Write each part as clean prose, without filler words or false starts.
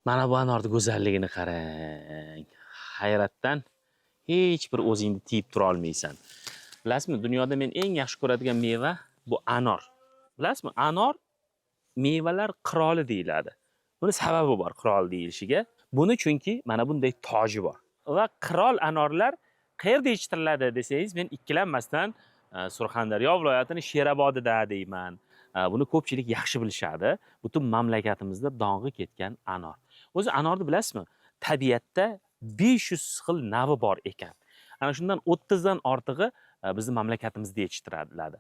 Mana bu anorning go'zalligini qarang. Hayratdan hech bir o'zingni tiyib tura olmaysan. Bilasizmi, dunyoda men eng yaxshi ko'radigan meva bu anor. Bilasizmi, anor mevalar qiroli deyiladi. Buni sababi bor qirol deyilishiga. Buni chunki mana bunday toji bor. Va qirol anorlar qayerda yetishtiriladi desangiz, men ikkilanmasdan Surxondaryo viloyatining Sherobodida deyman. Buni ko'pchilik yaxshi bilishadi. Butun mamlakatimizda dong'i ketgan anor. O'zi anorni bilasizmi? Tabiatda 500 xil navi bor ekan. Ana shundan 30 dan ortig'i bizning mamlakatimizda yetishtiriladi.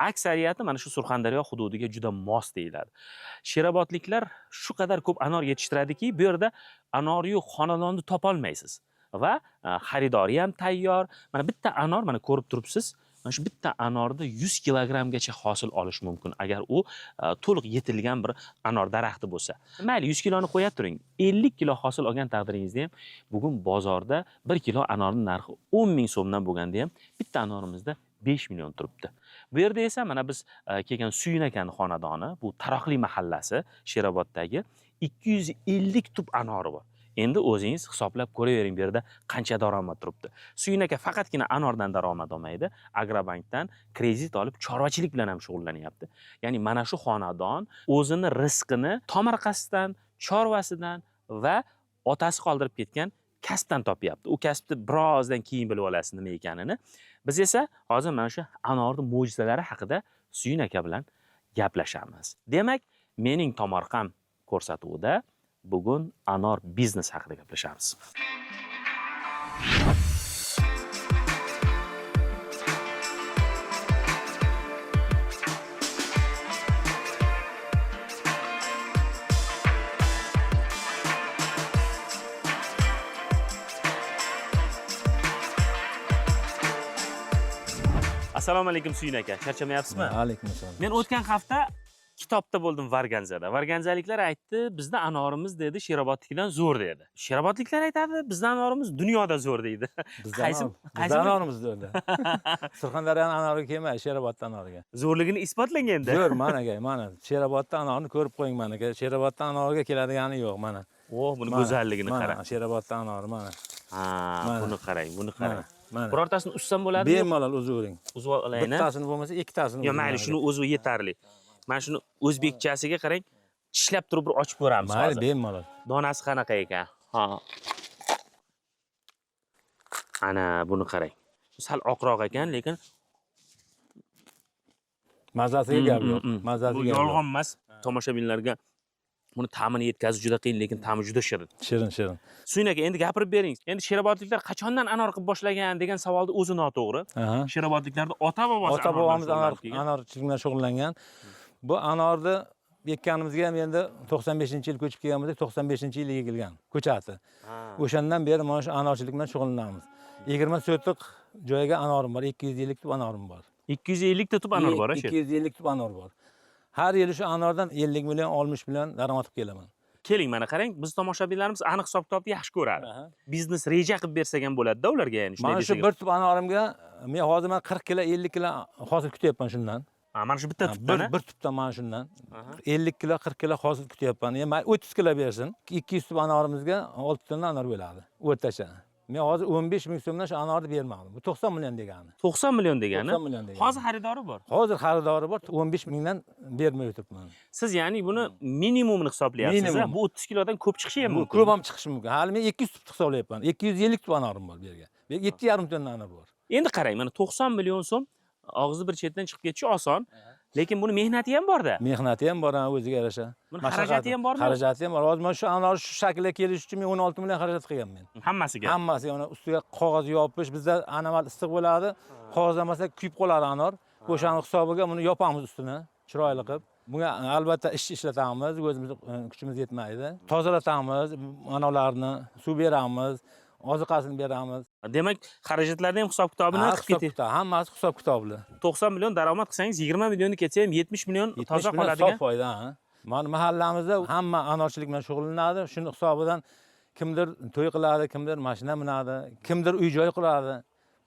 Aksariyati mana shu Surxondaryo hududiga juda mos deyiladi. Sherobodliklar shu qadar ko'p anor yetishtiradiki, bu yerda anor yo'q xonadonni topolmaysiz. Va xaridori ham tayyor. Mana bitta anor, mana ko'rib turibsiz. Mana shu bitta anorda 100 kilogramgacha hosil olish mumkin agar u to'liq yetilgan bir anor daraxti bo'lsa. Mayli 100 kiloni qo'yib turing. 50 kilo hosil olgan taqdiringizda ham bugun bozorda 1 kilo anorning narxi 10 ming so'mdan bo'lganda ham bitta anorimizda 5 million turibdi. Bu yerda esa mana biz kelgan Suyunakan xonadoni, bu Taroqli mahallasi, Sheroboddagi 250 tub anori bor. Endi o'zingiz hisoblab ko'ravering bu yerda qancha daromad turibdi. Suyunaka faqatgina anordan daromad olmaydi, Agrobankdan kredit olib chorvachilik bilan ham shug'ullanyapti. Ya'ni mana shu xonadon o'zini rizqini tomorqasidan, chorvasidan va otasi qoldirib ketgan kasbdan topyapti. U kasbni birozdan keyin bilib olasiz nima ekanini. Biz esa hozir mana shu anorning mo'jizalari haqida Suyunaka bilan gaplashamiz. Demak, mening tomorqam ko'rsatuvida bugun anor biznes haqida gaplashamiz. Assalomu alaykum Suyunaka, charchamayapsizmi? Alaykum assalom. Men o'tgan hafta kitobda bo'ldim Varganzada. Varganzaliklar aytdi, bizning anorimiz dedi Sherobodnikidan zo'r dedi. Sherobodliklar aytadi, bizning anorimiz dunyoda zo'r deydi. Qaysi anorimiz zo'r? Surxondaryoning anoriga kelmaydi, Sherobodda anoriga. Zo'rligini isbotlang endi. Zo'r, mana Sherobodda anorini ko'rib qo'ying mana. Sherobodda anoriga keladigani yo'q mana. Buni go'zalligini qarang. Mana Sherobodda anori mana. Buni qarang, buni qarang. Birortasini ussam bo'ladimi? Bemalol o'zing. Uzib olayni. Bittasini bo'lmasa, ikkitasini. Yo, mayli, shuni o'zi yetarli. Mana shuni o'zbekchasiga qarang, tishlab turib bir ochib ko'ramiz hozir. Mayli, bemalol. Donasi qanaqa ekan? Ana buni qarang. Sal oqroq ekan, lekin mazasiga gap yo'q. Mazasiga gap yo'q. Yolg'on emas. Tomoshabinlarga buni ta'mini yetkazish juda qiyin, lekin ta'mi juda shirin. Shirin. Suyunaka, endi gapirib bering. Endi Sherobodliklar qachondan anor qilib boshlagan degan savolni o'zi noto'g'ri. Sherobodliklarda ota-bobomiz anorchilik bilan shug'ullangan. Bu anorni ekkanimizga ham endi 95-yil ko'chib kelganimizda 95-yilga kelgan ko'chati. O'shandan beri mana shu anorchilik bilan shug'ullanamiz. 20 so'tiq joyga anorim bor, 250 tub anorim bor. 250 ta tub anor bor, 250 tub anor bor. Har yili shu anordan 50 million, 60 million daromad qilib kelaman. Keling, mana qarang, biz tomoshabinlarimiz aniq hisob-kitobni yaxshi ko'radi. Biznes reja qilib bersak ham bo'ladi-da ularga, ya'ni shunday desak. Mana shu bir tub anorimga men hozir 40 kilo, 50 kilo hosil kutyapman shundan. Mana shu bitta tubdan, bir tubdan mana shundan 50 kilo, 40 kilo hosil kutyapman. Ya'ni 30 kilo bersin. 200 tub anorimizga 6 tonna anor bo'ladi. O'rtacha. Men hozir 15 ming so'mdan shu anorni bermadim. Bu 90 million degani. 90 million degani? 90 million degani. Hozir xaridori bor. Hozir xaridori bor, 15 mingdan bermay o'tiribman. Siz ya'ni buni minimumini hisoblayapsiz, bu 30 kilodan ko'p chiqishi ham mumkin. Ko'p ham chiqishi mumkin. Hali men 200 tub hisoblayapman. 250 tub anorim bor bu yerga. 7,5 tonna anor bor. Endi qarang, mana 90 million so'm og'zi bir chetdan chiqib ketishi oson. Lekin buni mehnati ham bor-da. Mehnati ham bor, o'ziga yarasha. Buni xarajati ham bormi? Xarajati ham bor. Hozir mana shu anor shu shaklga kelish uchun men 16 million xarajat qilganman. Hammasiga. Hammasiga, yana ustiga qog'oz yopish, bizda anomal issiq bo'ladi. Qog'ozlamasa kuyib qoladi anor. O'shaning hisobiga buni yopamiz ustini, chiroyli qilib. Bunga albatta ishlatamiz, o'zimiz kuchimiz yetmaydi. Tozalatamiz, anorlarni, suv beramiz, oziqasini beramiz. Demak, xarajatlarni ham hisob-kitobini qilib ketyapti. Hammasi hisob-kitobli. 90 million daromad qilsangiz 20 millionni ketsa ham 70 million toza qoladigan. Sof foyda, Mana mahallamizda hamma anorchilik bilan shug'ullanadi. Shuning hisobidan kimdir to'y qiladi, kimdir mashina minadi, kimdir uy-joy quradi.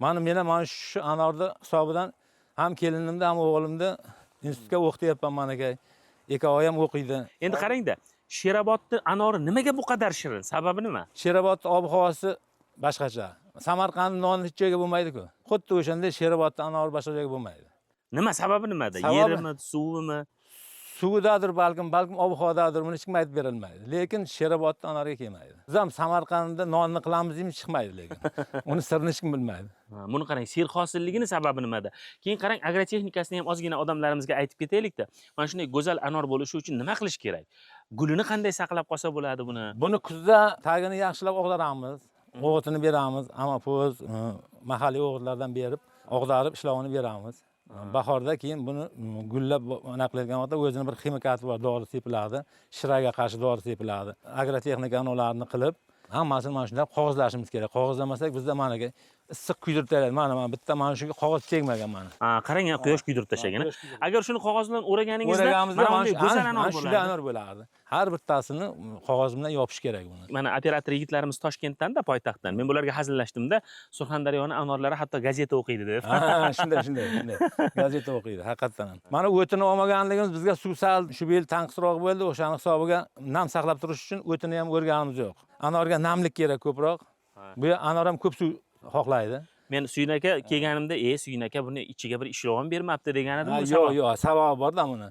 Men ham mana shu anorni hisobidan ham kelinimda, ham o'g'limda institutga o'qityapman mana aka. Eka oyim o'qiydi. Endi qarang-da, Sherobodni anori nimaga bu qadar shirin? Sababi nima? Sherobodning ob-havosi boshqacha. Samarqand noni hech joyga bo'lmaydi-ku. Xuddi o'shanda Sherobodning anori boshqa joyga bo'lmaydi. Nima sababi nimada? Sababi- Yerimi, suvimi? Suvidadir balkim ob-havodadir, buni hech kim aytib berilmaydi. Lekin Sherobodning anoriga kelmaydi. Biz ham Samarqandda nonni qilamiz deymiz, chiqmaydi lekin. Uni sirrini hech kim bilmaydi. Buni qarang, serhosilligini sababi nimada? Keyin qarang, agrotexnikasini ham ozgina odamlarimizga aytib ketaylik-da. Mana shunday go'zal anor bo'lishi uchun nima qilish kerak? Gulini qanday saqlab qolsa bo'ladi buni? Buni kuzda tagini yaxshilab og'daramiz, o'g'itini beramiz, amapoz, mahalliy o'g'itlardan berib, og'darib ishlovini beramiz. Bahorda keyin buni gullab qilayotgan vaqtda o'zining bir ximikati bor, dori sepiladi, shiraga qarshi dori sepiladi. Agrotexnika anolarini qilib, hammasini mana shunday qog'ozlashimiz kerak. Qog'ozlamasak bizda managa issiq kuydirib tashlaydi. Mana bitta mana shunga qog'oz tegmagan mana. Qarang, quyosh kuydirib tashlagan. Agar shuni qog'oz bilan o'raganingizda O'raganimizda mana bunday go'zal anor shunday bo'ladi. anor bo'lardi. Har bittasini qog'oz bilan yopish kerak buni. Mana operator yigitlarimiz Toshkentdan-da, poytaxtdan. Men bularga hazillashdimda, Surxondaryoning anorlari hatto gazeta o'qiydi deb. Shunday. Gazeta o'qiydi, haqiqatan ham. Mana o'tini olmaganligimiz bizga suv sal shu yil tanqisroq bo'ldi. O'shaning hisobiga nam saqlab turish uchun o'tini ham o'rganimiz yo'q. Anorga namlik kerak ko'proq. Bu anor ham ko'p suv xohlaydi. Men Suyin aka kelganimda, Suyin aka buni ichiga bir ishlov ham bermabdi degan edim. Yo'q, sababi bor-da buni.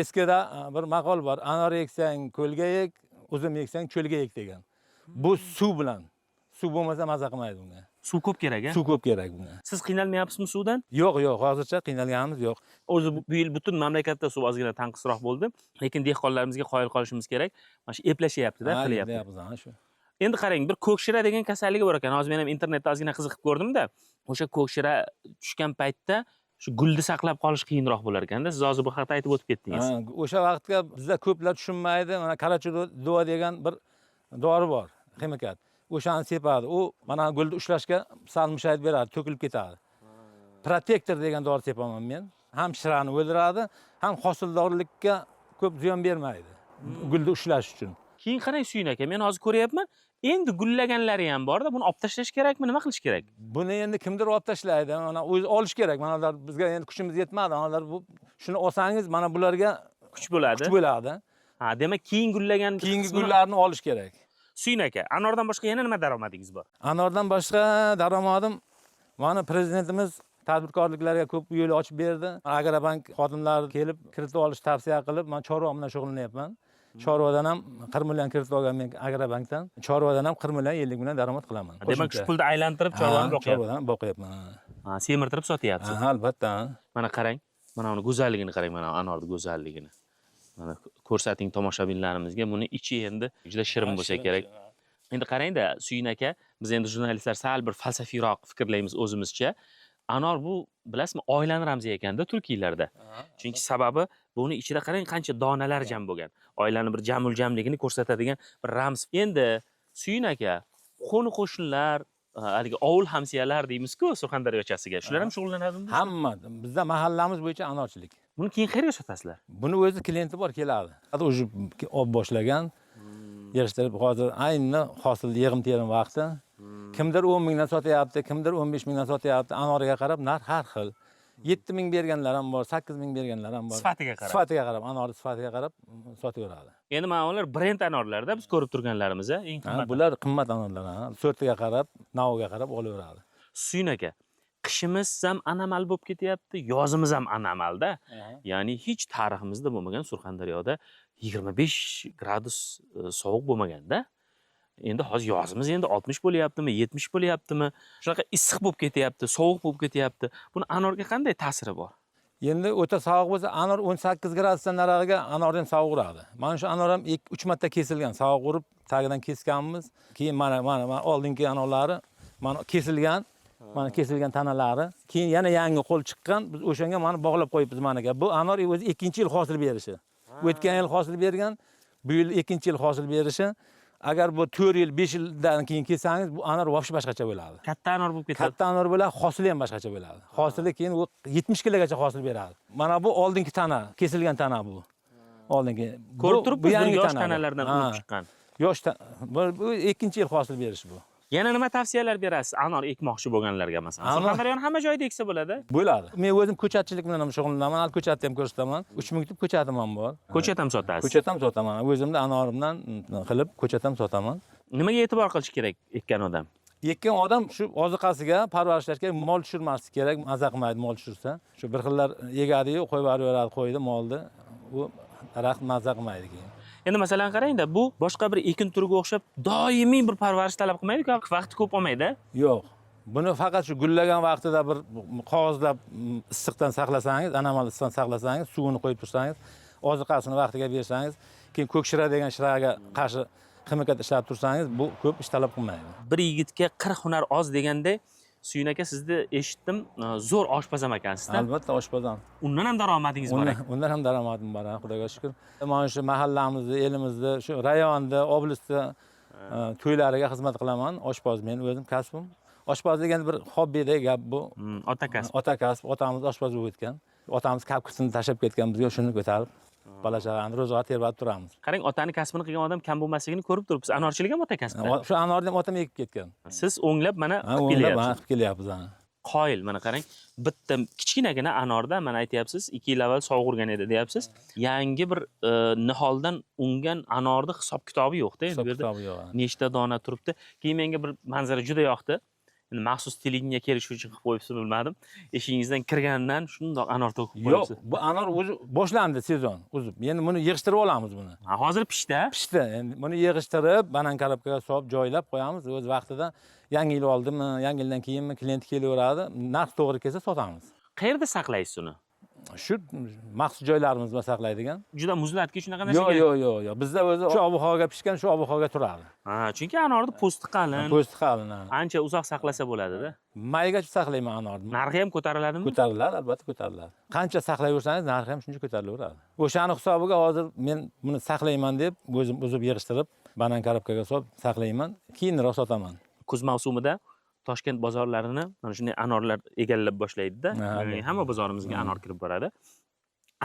Eskida bir maqol bor. Anor eksang ko'lga ek, uzum eksang cho'lga ek degan. Bu suv bilan. Suv bo'lmasa maza qilmaydi bunga. Suv ko'p kerak-a? Suv ko'p kerak bunga. Siz qiynalmayapsizmi suvdan? Yo'q, hozircha qiynalganimiz yo'q. O'zi bu yil butun mamlakatda suv ozgina tanqisroq bo'ldi, lekin dehqonlarimizga qoyil qolishimiz kerak. Mana shu eplashyapti-da, qilyapti. Shu. Endi qarang, bir ko'kshira degan kasalligi bor ekan. Hozir men ham internetda ozgina qiziqib ko'rdim-da. O'sha ko'kshira tushgan paytda shu gulni saqlab qolish qiyinroq bo'lar ekanda. Siz hozir bu haqida aytib o'tib ketdingiz. O'sha vaqtga bizda ko'plar tushunmaydi. Mana Karachido degan bir dori bor, ximikat. O'shani sepadi. U mana gulni ushlashga sal mushayib beradi, to'kilib ketadi. Protektor degan dori sepaman men. Ham shirani o'ldiradi, ham hosildorlikka ko'p ziyon bermaydi. Gulni ushlash uchun. Keyin qarang Suyin aka, men hozir ko'ryapman. Endi gullaganlari ham bor-da, buni olib tashlash kerakmi, nima qilish kerak? Buni endi kimdir olib tashlaydi. Mana o'zi olish kerak. Mana ular bizga endi kuchimiz yetmadi. Ular bu shuni olsangiz mana bularga Kuch bo'ladi. Kuch bo'ladi. Demak, keyin gullagan keyingi gullarni olish kerak. Suyin aka, anordan boshqa yana nima daromadingiz bor? Anordan boshqa daromadim mana prezidentimiz tadbirkorliklarga ko'p yo'l ochib berdi. Agrobank xodimlari kelib kiritib olish tavsiya qilib, men chorva bilan shug'ullanyapman. Chorvadan ham 40 million kiritib olgan men Agrobankdan. Chorvadan ham 40 million 50 million daromad qilaman. Demak, shu pulni aylantirib chorvani boqyapsiz. Chorvadan boqyapman. Semirtirib sotyapsiz. Albatta. Mana qarang, mana uni go'zalligini qarang, mana anorning go'zalligini. Mana ko'rsating tomoshabinlarimizga, buni ichi endi juda shirin bo'lsa kerak. Endi qarang-da, Suyin aka, biz endi jurnalistlar sal bir falsafiyroq fikrlaymiz o'zimizcha. Anor bu, bilasizmi, oilaning ramzi ekanda turkiylarda. Chunki sababi buni ichida qarang qancha donalar jam bo'lgan. Oilaning bir jamul-jamligini ko'rsatadigan bir ramz. Endi Suyin aka, qo'ni-qo'shnilar, haligi ovul hamsiyalar deymiz-ku Surxondaryochasiga. Shular ham shug'ullanadimi? Hamma. Bizda mahallamiz bo'yicha anorchilik. Buni keyin qayerga sotasizlar? Buni o'zi klienti bor, keladi. Hozir o'zi olib boshlagan. Yig'ishtirib hozir ayni hosil yig'im-terim vaqti. Kimdir 10 mingdan sotyapti, kimdir 15 mingdan sotyapti. Anoriga qarab narx har xil. 7 ming berganlar ham bor, 8 ming berganlar ham bor. Sifatiga qarab. Sifatiga qarab, anor sifatiga qarab sotaveradi. Endi mana ular brend anorlarda biz ko'rib turganlarimiz, eng qimmat. Bular qimmat anorlar, sortiga qarab, naviga qarab olaveradi. Suyin aka, qishimiz ham anomal bo'lib ketyapti, yozimiz ham anomalda. Ya'ni hech tariximizda bo'lmagan Surxondaryoda 25 gradus sovuq bo'lmaganda. Endi hozir yozimiz endi 60 bo'lyaptimi, 70 bo'lyaptimi? Shunaqa issiq bo'lib ketyapti, sovuq bo'lib ketyapti. Buni anorga qanday ta'siri bor? Endi o'ta sovuq bo'lsa, anor 18 gradusdan narig'iga anor ham sovuqradi. Mana shu anor ham 2-3 marta kesilgan, sovuq urib, tagidan kesganmiz. Keyin mana oldingi anorlari mana kesilgan. Mana kesilgan tanalari, keyin yana yangi qo'l chiqqan. Biz o'shanga mana bog'lab qo'yibmiz managa. Bu anor o'zi 2-yil hosil berishi. O'tgan yil hosil bergan, bu yil 2-yil hosil berishi. Agar bu 4 yil, 5 yildan keyin kelsangiz, bu anor vobshe boshqacha bo'ladi. Katta anor bo'lib ketadi. Katta anor bo'ladi, hosili ham boshqacha bo'ladi. Hosili keyin u 70 kilogacha hosil beradi. Mana bu oldingi tana, kesilgan tana bu. Oldingi. Ko'rib turibmiz, bu yosh tanalardan urib chiqqan. Yosh bu 2-yil hosil berishi bu. Yana nima tavsiyalar berasiz anor ekmoqchi bo'lganlarga masalan? Surxondaryoni hamma joyda eksa bo'ladi. Bo'ladi. Men o'zim ko'chatchilik bilan ham shug'ullanaman. Hali ko'chatni ham ko'rsataman. 3000 tip ko'chatim ham bor. Ko'chat ham sotasiz. Ko'chat ham sotaman. O'zimda anorimdan qilib ko'chat ham sotaman. Nimaga e'tibor qilish kerak ekkan odam? Ekkan odam shu oziqasiga parvarishlashga mol tushirmaslik kerak. Maza qilmaydi mol tushirsa. Shu bir xillar egadi-yu, qo'yib yuboradi qo'ydi molni. U daraxt maza qilmaydi keyin. Endi masalan qarang-da, bu boshqa bir ekin turiga o'xshab doimiy bir parvarish talab qilmaydi-ku, vaqt ko'p olmaydi. Yo'q. Buni faqat shu gullagan vaqtida bir qog'ozlab issiqdan saqlasangiz, anomal issiqdan saqlasangiz, suvini qo'yib tursangiz, oziqasini vaqtiga bersangiz, keyin ko'kshira degan shiraga qarshi ximikat ishlab tursangiz, bu ko'p ish talab qilmaydi. Bir yigitga 40 hunar oz deganda, Suyun aka sizni eshitdim, zo'r oshpazam ekansizda. Albatta oshpazam. Undan ham daromadingiz bor. Undan ham daromadim bor, Xudoga shukr. Mana shu mahallamizda, elimizda, shu rayonda, oblastda to'ylariga xizmat qilaman. Oshpaz men o'zim kasbim. Oshpaz degan bir hobbidagi gap bu. Ota kasb. Ota kasb, otamiz oshpaz bo'lib o'tgan. Otamiz kapkisini tashlab ketgan, bizga shuni ko'tarib bola-chaqani ro'zg'or terib turamiz. Qarang, otani kasbini qilgan odam kam bo'lmasligini ko'rib turibsiz. Anorchilik ham ota kasbi. Shu anorni ham otam ekib ketgan. Siz o'nglab mana qilib kelyapsiz. qilib kelyapmiz. Qoyil, mana qarang, bitta kichkinagina anorda mana aytyapsiz, 2 yil avval sog'urgan edi deyapsiz. Yangi bir niholdan ungan anorni hisob kitobi yo'q-da, endi bu yerda. Nechta dona turibdi. Keyin menga bir manzara juda yoqdi. Endi maxsus televideniya kelishuvchi qilib qo'yibsiz bilmadim. Eshigingizdan kirgandan shundoq anor to'kib qo'yibsiz. Yo'q, bu anor o'zi boshlandi sezon. O'zi endi buni yig'ishtirib olamiz buni. Hozir pishdi. Pishdi. Endi buni yig'ishtirib, banan korobkaga solib joylab qo'yamiz. O'z vaqtida yangi yil oldimi, yangi yildan keyinmi klient kelaveradi. Narx to'g'ri kelsa sotamiz. Qayerda saqlaysiz uni? Shu maxsus joylarimizda saqlaydigan. Juda muzlatgich shunaqa narsaga. Yo'q. Bizda o'zi shu ob-havoga pishgan, shu ob-havoga turadi. Chunki anorni po'sti qalin. Po'sti qalin. Ancha uzoq saqlasa bo'ladi-da. Maygacha saqlayman anorni. Narxi ham ko'tariladimi? Ko'tariladi, albatta ko'tariladi. Qancha saqlayversangiz, narxi ham shuncha ko'tarilaveradi. O'shani hisobiga hozir men buni saqlayman deb, o'zim o'zib yig'ishtirib, banan korobkaga solib saqlayman, keyinroq sotaman. Kuz mavsumida Toshkent bozorlarini mana shunday anorlar egallab boshlaydi-da. Hamma bozorimizga anor kirib boradi.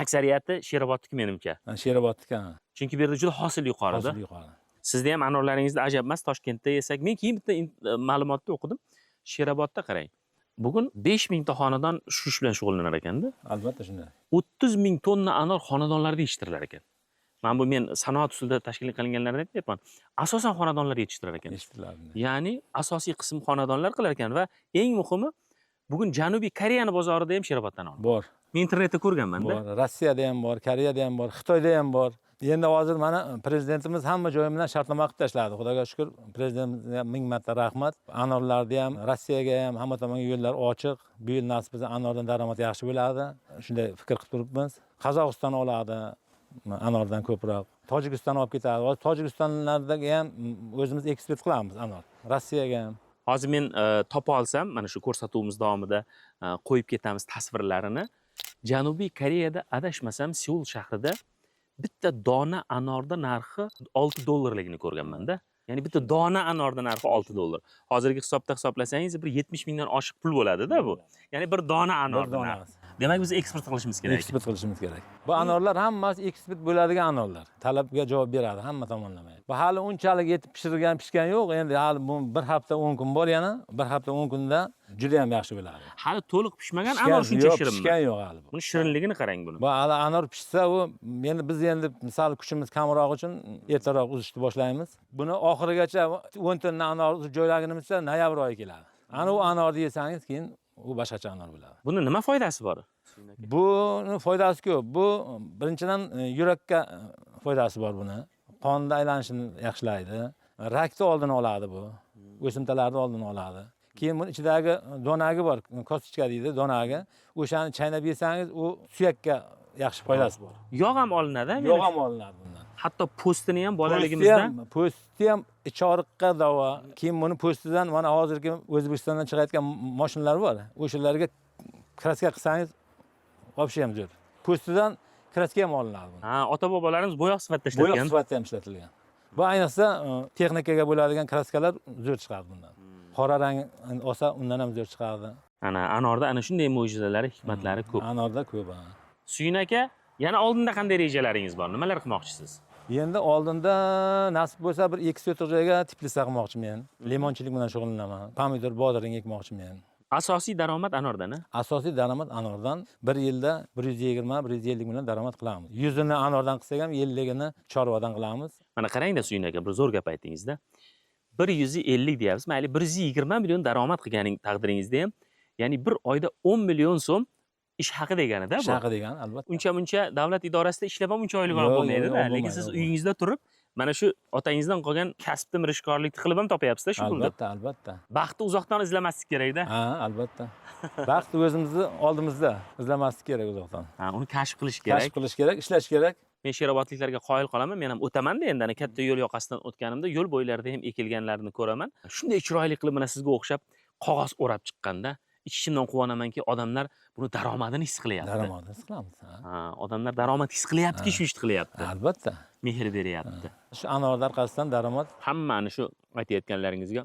Aksariyati Sherobodniki menimcha. Sherobodniki. Chunki bu yerda juda hosil yuqorida. Hosil yuqori. Sizda ham anorlaringizda ajab emas, Toshkentda yesak. Men keyin bitta ma'lumotda o'qidim. Sherobodda qarang. Bugun 5000 ta xonadon shu ish bilan shug'ullanar ekanda. Albatta shunday. 30 000 tonna anor xonadonlarda yetishtirilar ekan. Mana bu men sanoat usulida tashkil qilinganlarni aytyapman. Asosan xonadonlar yetishtirar ekan. Ya'ni asosiy qism xonadonlar qilar ekan va eng muhimi bugun Janubiy Koreyani bozorida ham Sheroboddan oladi. Bor. Men internetda ko'rganman-da. Bor. Rossiyada ham bor, Koreyada ham bor, Xitoyda ham bor. Endi hozir mana prezidentimiz hamma joy bilan shartnoma qilib tashladi. Xudoga shukr, prezidentimizga ming marta rahmat. Anorlarda ham, Rossiyaga ham hamma tomonga yo'llar ochiq. Bu yil nasib etsa anordan daromad yaxshi bo'ladi. Shunday fikr qilib turibmiz. Qozog'iston oladi. Anordan ko'proq. Tojikiston olib ketadi. Hozir Tojikistonlardagi ham o'zimiz eksport qilamiz anor. Rossiyaga ham. Hozir men topa olsam, mana shu ko'rsatuvimiz davomida qo'yib ketamiz tasvirlarini. Janubiy Koreyada adashmasam Seul shahrida bitta dona anorda narxi $6 ko'rganman-da. Ya'ni bitta dona anorda narxi $6. Hozirgi hisobda hisoblasangiz bir 70 mingdan oshiq pul bo'ladi-da bu. Ya'ni bir dona anor narxi. Demak biz eksport qilishimiz kerak. Eksport qilishimiz kerak. Bu anorlar hammasi eksport bo'ladigan anorlar. Talabga javob beradi hamma tomonlama. Bu hali unchalik yetib pishgan yo'q. Endi hali bu bir hafta 10 kun bor yana. Bir hafta 10 kunda juda ham yaxshi bo'ladi. Hali to'liq pishmagan anor shuncha shirinmi? Pishgan yo'q hali. Buni shirinligini qarang buni. Bu hali anor pishsa, u endi biz endi misol kuchimiz kamroq uchun ertaroq uzishni boshlaymiz. Buni oxirigacha 10 tonna anor joylaganimizda noyabr oyi keladi. Ana u anorni yesangiz keyin u boshqacha anor bo'ladi. Buni nima foydasi bor? Buni foydasi ko'p. Bu birinchidan yurakka foydasi bor buni. Qonda aylanishini yaxshilaydi. Rakni oldini oladi bu. O'simtalarni oldini oladi. Keyin buni ichidagi donagi bor, kostichka deydi, donagi. O'shani chaynab yesangiz, u suyakka yaxshi foydasi bor. Yog' ham olinadi-a? Yog' ham olinadi bundan. Hatto postini ham bolaligimizda posti ham ichoriqqa davo. Keyin buni postidan mana hozirgi O'zbekistondan chiqayotgan mashinalar bor. O'shalarga kraska qilsangiz Вообще ham zo'r. Postidan kraska ham olinadi. Ota-bobolarimiz bo'yoq sifatida ishlatgan. Bo'yoq sifatida ham ishlatilgan. Bu ayniqsa texnikaga bo'ladigan kraskalar zo'r chiqadi bundan. Qora rang olsa undan ham zo'r chiqadi. Anorda ana shunday mo'jizalari, hikmatlari ko'p. Anorda ko'p. Suyun aka, yana oldinda qanday rejalaringiz bor? Nimalar qilmoqchisiz? Endi oldinda nasib bo'lsa bir 2 sotik joyga teplitsa qilmoqchiman. Limonchilik bilan shug'ullanaman. Pomidor, bodring ekmoqchiman. Asosiy daromad anordan, a? Asosiy daromad anordan bir yilda 120-150 million daromad qilamiz. 100 ni anordan qilsak ham 50 ni chorvadan qilamiz. Mana qarang-da Suyun aka, bir zo'r gap aytdingizda. 150 deyapsiz, mayli 120 million daromad qilganing taqdiringizda ham, ya'ni bir oyda 10 million so'm ish haqi degani-da bu. Ish haqi degani albatta. Uncha davlat idorasida ishlab ham uncha oylik olib bo'lmaydi-da. Lekin siz uyingizda turib, mana shu otangizdan qolgan kasbni mirishkorlikni qilib ham topyapsiz-da shu pulni. Albatta. Baxtni uzoqdan izlamaslik kerak-da. Ha, albatta. Baxt o'zimizni oldimizda, izlamaslik kerak uzoqdan. Ha, uni kashf qilish kerak. Kashf qilish kerak, ishlash kerak. Men sherobodliklarga qoyil qolaman. Men ham o'taman-da endi ana katta yo'l yoqasidan o'tganimda yo'l bo'ylarida ham ekilganlarini ko'raman. Shunday chiroyli qilib mana sizga o'xshab qog'oz o'rab chiqqanda ichimdan quvonamanki, odamlar buni daromadini his qilyapti. Daromadini his qilamiz. Ha, odamlar daromad his qilyaptiki, shu ishni qilyapti. Albatta. Mehr beryapti. Shu anorlar orqasidan daromad. Hammani shu aytayotganlaringizga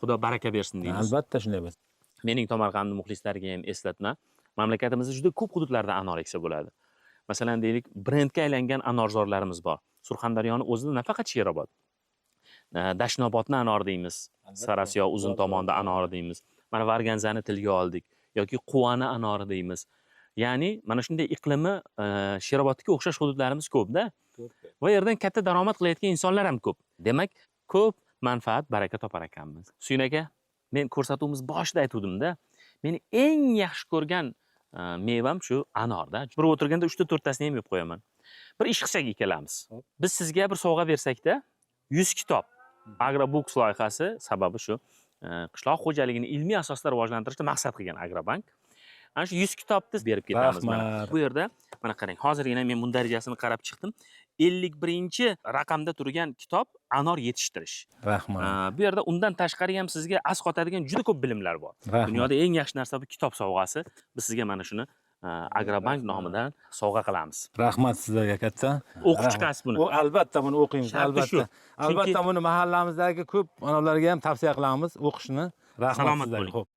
Xudo baraka bersin deymiz. Albatta shunday bo'lsin. Mening Tomarqand muxlislariga ham eslatma. Mamlakatimizda juda ko'p hududlarda anor eksa bo'ladi. Masalan, deylik, brendga aylangan anorzorlarimiz bor. Surxondaryoning o'zida nafaqat Sherobod. Dashnobodni anor deymiz. Sarasiyo uzun tomonda anori deymiz. Mana Varganzani tilga oldik yoki Quvani anori deymiz. Ya'ni mana shunday iqlimi Sherobodga o'xshash hududlarimiz ko'p-da. Va yerdan katta daromad qilayotgan insonlar ham ko'p. Demak, ko'p manfaat, baraka topar ekanmiz. Suyun aka, men ko'rsatuvimiz boshida aytuvdim-da, meni eng yaxshi ko'rgan mevam shu anorda. Bir o'tirganda 3-4 tasini ham yeb qo'yaman. Bir ish qilsak ikkalamiz. Biz sizga bir sovg'a bersakda 100 kitob Agrobooks loyihasi sababi shu. Qishloq xo'jaligini ilmiy asosda rivojlantirishda maqsad qilgan Agrobank. Ana shu 100 kitobni berib ketamiz mana. Bu yerda mana qarang, hozirgina men mundarijasini qarab chiqdim. 51-raqamda turgan kitob anor yetishtirish. Rahmat. Bu yerda undan tashqari ham sizga as qotadigan juda ko'p bilimlar bor. Dunyoda eng yaxshi narsa bu kitob sovg'asi. Biz sizga mana shuni Agrobank nomidan sovg'a qilamiz. Rahmat sizlarga katta. O'qib chiqasiz buni. Albatta buni o'qiymiz, albatta. Albatta buni mahallamizdagi ko'p onalarga ham tavsiya qilamiz o'qishni. Rahmat sizlarga.